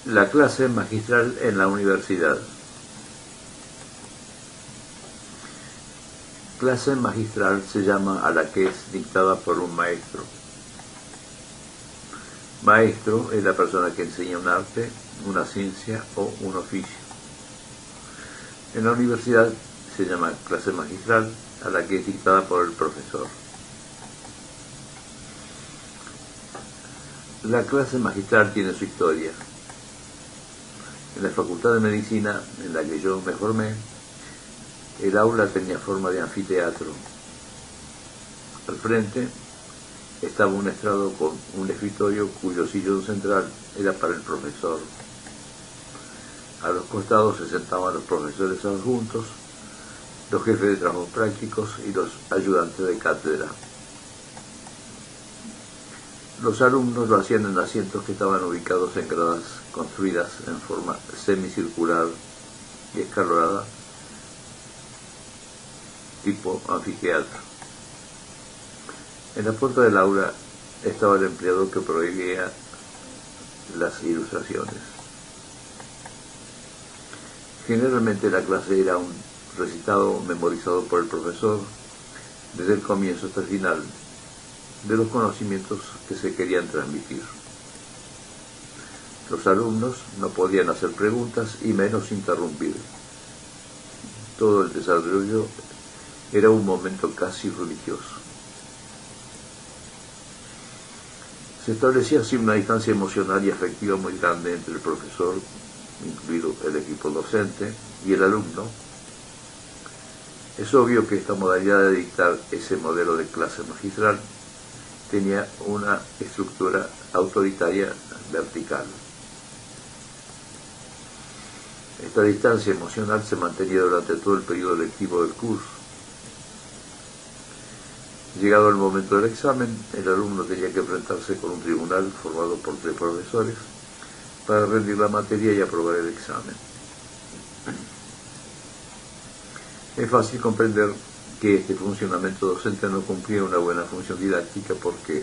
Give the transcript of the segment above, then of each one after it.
La clase magistral en la universidad. Clase magistral se llama a la que es dictada por un maestro. Maestro es la persona que enseña un arte, una ciencia o un oficio. En la universidad se llama clase magistral a la que es dictada por el profesor. La clase magistral tiene su historia. En la Facultad de Medicina, en la que yo me formé, el aula tenía forma de anfiteatro. Al frente estaba un estrado con un escritorio cuyo sillón central era para el profesor. A los costados se sentaban los profesores adjuntos, los jefes de trabajos prácticos y los ayudantes de cátedra. Los alumnos lo hacían en asientos que estaban ubicados en gradas construidas en forma semicircular y escalonada, tipo anfiteatro. En la puerta del aula estaba el empleado que proveía las ilustraciones. Generalmente la clase era un recitado memorizado por el profesor desde el comienzo hasta el final de los conocimientos que se querían transmitir. Los alumnos no podían hacer preguntas y menos interrumpir. Todo el desarrollo era un momento casi religioso. Se establecía así una distancia emocional y afectiva muy grande entre el profesor, incluido el equipo docente, y el alumno. Es obvio que esta modalidad de dictar ese modelo de clase magistral tenía una estructura autoritaria vertical. Esta distancia emocional se mantenía durante todo el periodo lectivo del curso. Llegado el momento del examen, el alumno tenía que enfrentarse con un tribunal formado por 3 profesores para rendir la materia y aprobar el examen. Es fácil comprender que este funcionamiento docente no cumplía una buena función didáctica porque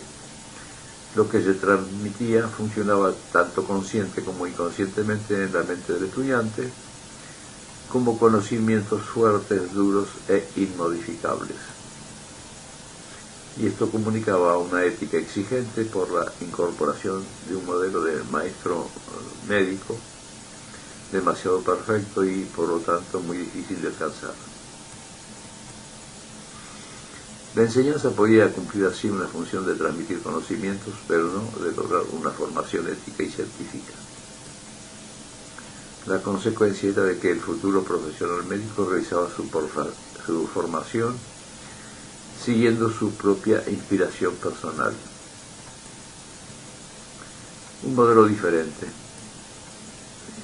lo que se transmitía funcionaba tanto consciente como inconscientemente en la mente del estudiante como conocimientos fuertes, duros e inmodificables. Y esto comunicaba una ética exigente por la incorporación de un modelo de maestro médico demasiado perfecto y por lo tanto muy difícil de alcanzar. La enseñanza podía cumplir así una función de transmitir conocimientos, pero no de lograr una formación ética y científica. La consecuencia era de que el futuro profesional médico realizaba su formación siguiendo su propia inspiración personal. Un modelo diferente.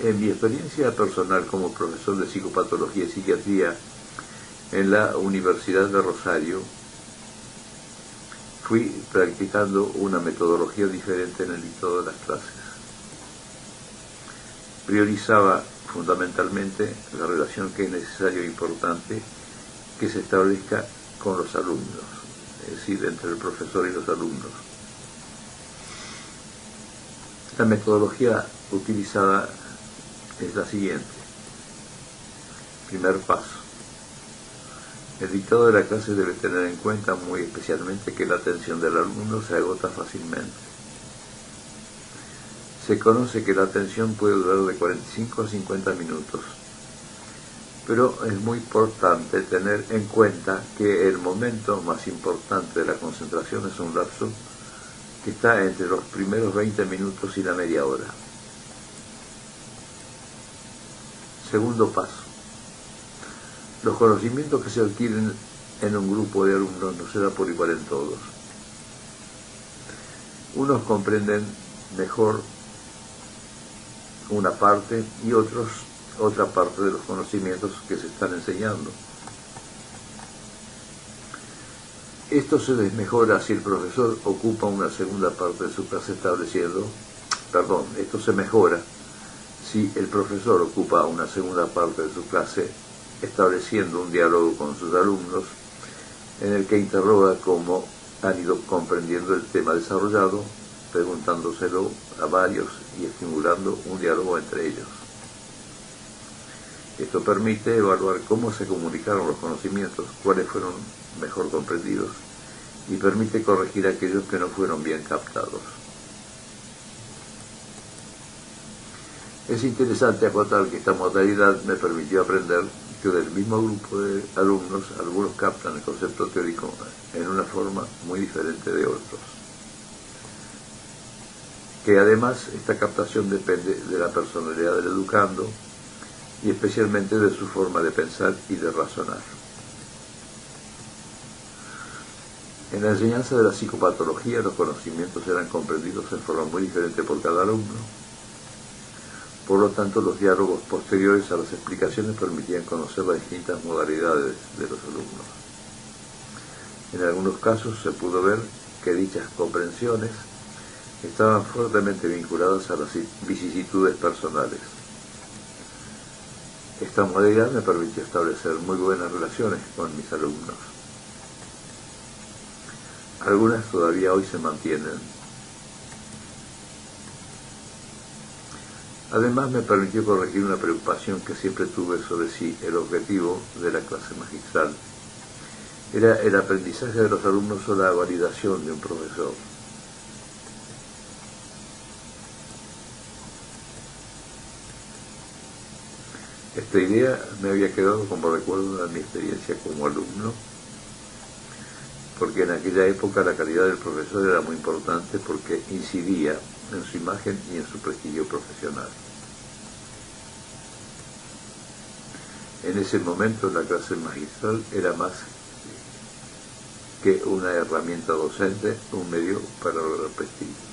En mi experiencia personal como profesor de psicopatología y psiquiatría en la Universidad de Rosario, fui practicando una metodología diferente en el dictado de las clases. Priorizaba fundamentalmente la relación que es necesaria e importante que se establezca con los alumnos, es decir, entre el profesor y los alumnos. La metodología utilizada es la siguiente. Primer paso. El dictado de la clase debe tener en cuenta muy especialmente que la atención del alumno se agota fácilmente. Se conoce que la atención puede durar de 45 a 50 minutos, pero es muy importante tener en cuenta que el momento más importante de la concentración es un lapso que está entre los primeros 20 minutos y la media hora. Segundo paso. Los conocimientos que se adquieren en un grupo de alumnos no se da por igual en todos. Unos comprenden mejor una parte y otros otra parte de los conocimientos que se están enseñando. Esto se desmejora si el profesor ocupa una segunda parte de su clase esto se mejora si el profesor ocupa una segunda parte de su clase estableciendo un diálogo con sus alumnos en el que interroga cómo han ido comprendiendo el tema desarrollado, preguntándoselo a varios y estimulando un diálogo entre ellos. Esto permite evaluar cómo se comunicaron los conocimientos, cuáles fueron mejor comprendidos, y permite corregir aquellos que no fueron bien captados. Es interesante acotar que esta modalidad me permitió aprender que del mismo grupo de alumnos, algunos captan el concepto teórico en una forma muy diferente de otros. Que además esta captación depende de la personalidad del educando y especialmente de su forma de pensar y de razonar. En la enseñanza de la psicopatología los conocimientos eran comprendidos en forma muy diferente por cada alumno. Por lo tanto, los diálogos posteriores a las explicaciones permitían conocer las distintas modalidades de los alumnos. En algunos casos se pudo ver que dichas comprensiones estaban fuertemente vinculadas a las vicisitudes personales. Esta modalidad me permitió establecer muy buenas relaciones con mis alumnos. Algunas todavía hoy se mantienen. Además me permitió corregir una preocupación que siempre tuve sobre si el objetivo de la clase magistral era el aprendizaje de los alumnos o la validación de un profesor. Esta idea me había quedado como recuerdo de mi experiencia como alumno, porque en aquella época la calidad del profesor era muy importante porque incidía en su imagen y en su prestigio profesional. En ese momento la clase magistral era más que una herramienta docente, un medio para lograr prestigio.